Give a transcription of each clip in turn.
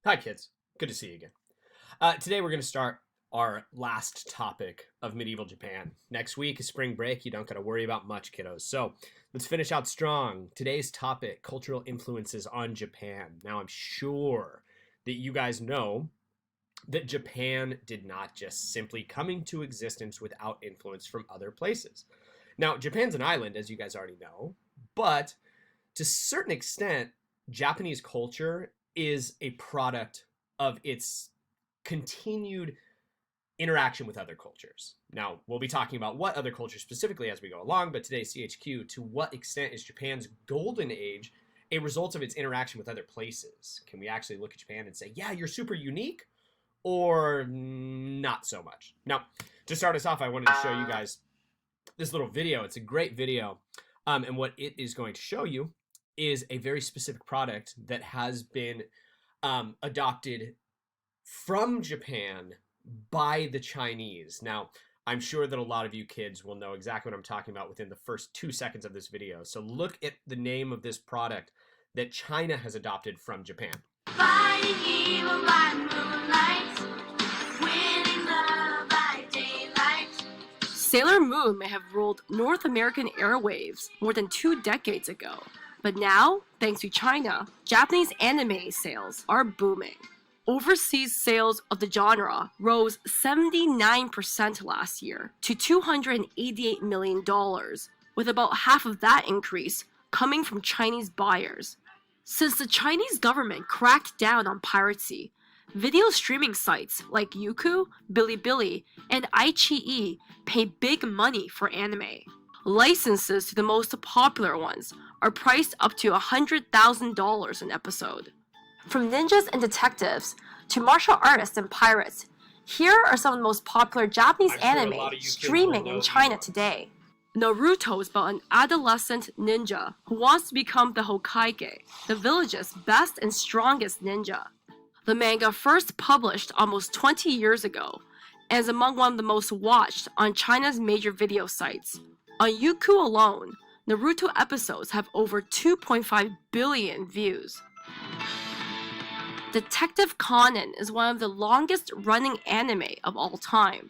Hi, kids. Good to see you again. Today we're going to start our last topic of medieval Japan. Next week is spring break. You don't got to worry about much, kiddos. So let's finish out strong. Today's topic, cultural influences on Japan. Now, I'm sure that you guys know that Japan did not just simply come into existence without influence from other places. Now, Japan's an island, as you guys already know, but to a certain extent, Japanese culture is a product of its continued interaction with other cultures. Now, we'll be talking about what other cultures specifically as we go along, but today, CHQ, to what extent is Japan's golden age a result of its interaction with other places? Can we actually look at Japan and say, yeah, you're super unique, or not so much? Now, to start us off, I wanted to show you guys this little video. It's a great video, and what it is going to show you is a very specific product that has been adopted from Japan by the Chinese. Now, I'm sure that a lot of you kids will know exactly what I'm talking about within the first 2 seconds of this video. So look at the name of this product that China has adopted from Japan. Fighting evil by moonlight, winning love by daylight. Sailor Moon may have ruled North American airwaves more than 2 decades ago. But now, thanks to China, Japanese anime sales are booming. Overseas sales of the genre rose 79% last year to $288 million, with about half of that increase coming from Chinese buyers. Since the Chinese government cracked down on piracy, video streaming sites like Youku, Bilibili, and iQIYI pay big money for anime. Licenses to the most popular ones are priced up to $100,000 an episode. From ninjas and detectives to martial artists and pirates, here are some of the most popular Japanese anime streaming in China today. Naruto is about an adolescent ninja who wants to become the Hokage, the village's best and strongest ninja. The manga first published almost 20 years ago and is among one of the most watched on China's major video sites. On Youku alone, Naruto episodes have over 2.5 billion views. Detective Conan is one of the longest running anime of all time.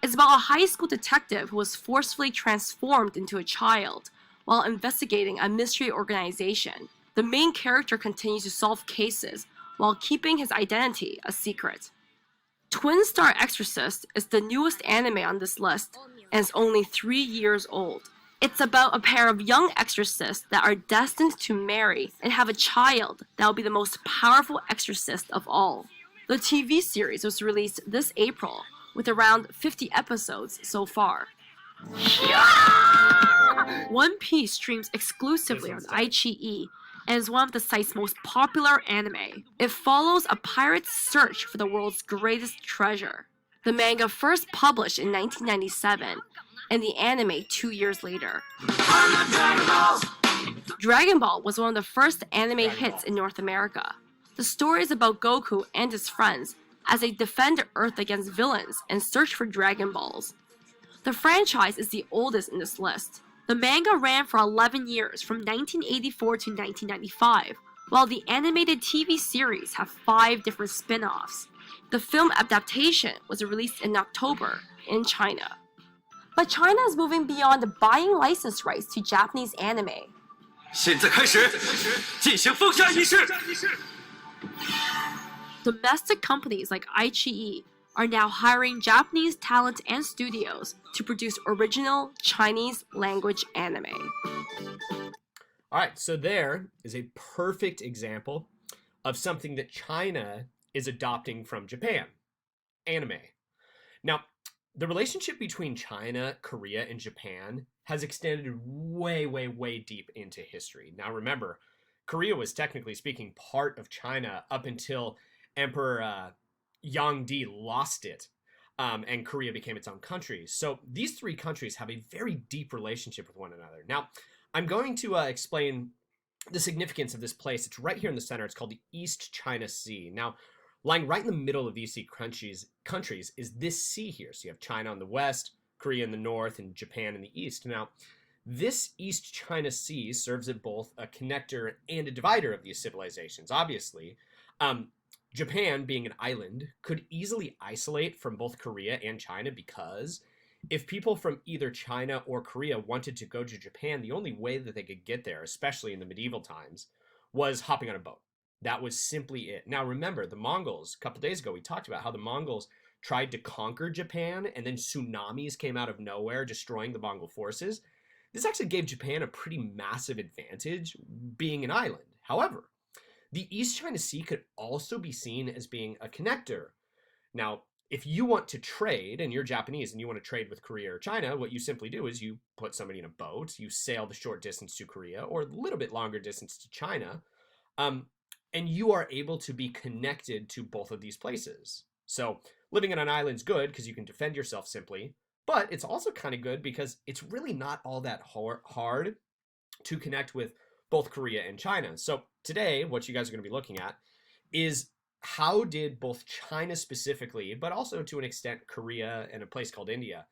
It's about a high school detective who was forcefully transformed into a child while investigating a mystery organization. The main character continues to solve cases while keeping his identity a secret. Twin Star Exorcist is the newest anime on this list and is only 3 years old. It's about a pair of young exorcists that are destined to marry and have a child that will be the most powerful exorcist of all. The TV series was released this April with around 50 episodes so far. One Piece streams exclusively on iQIYI and is one of the site's most popular anime. It follows a pirate's search for the world's greatest treasure. The manga first published in 1997, and the anime 2 years later. Dragon Ball was one of the first anime hits in North America. The story is about Goku and his friends as they defend Earth against villains and search for Dragon Balls. The franchise is the oldest in this list. The manga ran for 11 years from 1984 to 1995, while the animated TV series have 5 different spin-offs. The film adaptation was released in October in China. But China is moving beyond buying license rights to Japanese anime. 现在开始进行封杀仪式。 Domestic companies like iQIYI are now hiring Japanese talent and studios to produce original Chinese language anime. All right, so there is a perfect example of something that China is adopting from Japan, anime. Now, the relationship between China, Korea, and Japan has extended way deep into history. Now remember, Korea was technically speaking part of China up until Emperor Yangdi lost it, and Korea became its own country. So these 3 countries have a very deep relationship with one another. Now, I'm going to explain the significance of this place. It's right here in the center. It's called the East China Sea. Now, lying right in the middle of these countries is this sea here. So you have China on the west, Korea in the north, and Japan in the east. Now, this East China Sea serves as both a connector and a divider of these civilizations. Obviously, Japan, being an island, could easily isolate from both Korea and China because if people from either China or Korea wanted to go to Japan, the only way that they could get there, especially in the medieval times, was hopping on a boat. That was simply it. Now, remember, the Mongols, a couple days ago, we talked about how the Mongols tried to conquer Japan and then tsunamis came out of nowhere, destroying the Mongol forces. This actually gave Japan a pretty massive advantage being an island. However, the East China Sea could also be seen as being a connector. Now, if you want to trade and you're Japanese and you want to trade with Korea or China, what you simply do is you put somebody in a boat, you sail the short distance to Korea or a little bit longer distance to China, and you are able to be connected to both of these places. So living on an island is good because you can defend yourself simply, but it's also kind of good because it's really not all that hard to connect with both Korea and China. So today, what you guys are going to be looking at is how did both China specifically, but also to an extent Korea and a place called India,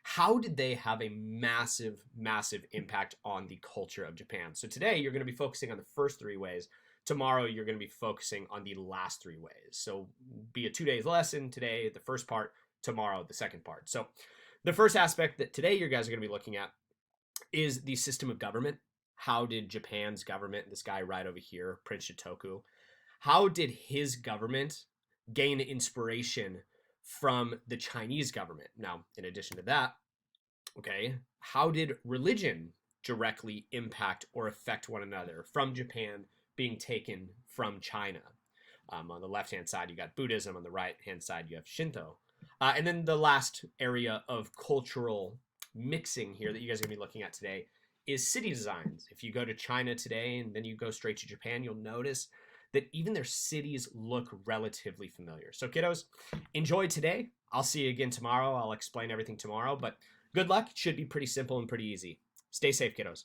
how did they have a massive, massive impact on the culture of Japan? So today you're going to be focusing on the first 3 ways. Tomorrow you're going to be focusing on the last 3 ways. So be a 2 days lesson today, the first part, tomorrow, the second part. So the first aspect that today you guys are going to be looking at is the system of government. How did Japan's government, this guy right over here, Prince Shotoku, how did his government gain inspiration from the Chinese government? Now, in addition to that, okay, how did religion directly impact or affect one another from Japan being taken from China? On the left-hand side, you got Buddhism. On the right-hand side, you have Shinto. And then the last area of cultural mixing here that you guys are going to be looking at today is city designs. If you go to China today and then you go straight to Japan, you'll notice that even their cities look relatively familiar. So kiddos, enjoy today. I'll see you again tomorrow. I'll explain everything tomorrow, but good luck. It should be pretty simple and pretty easy. Stay safe, kiddos.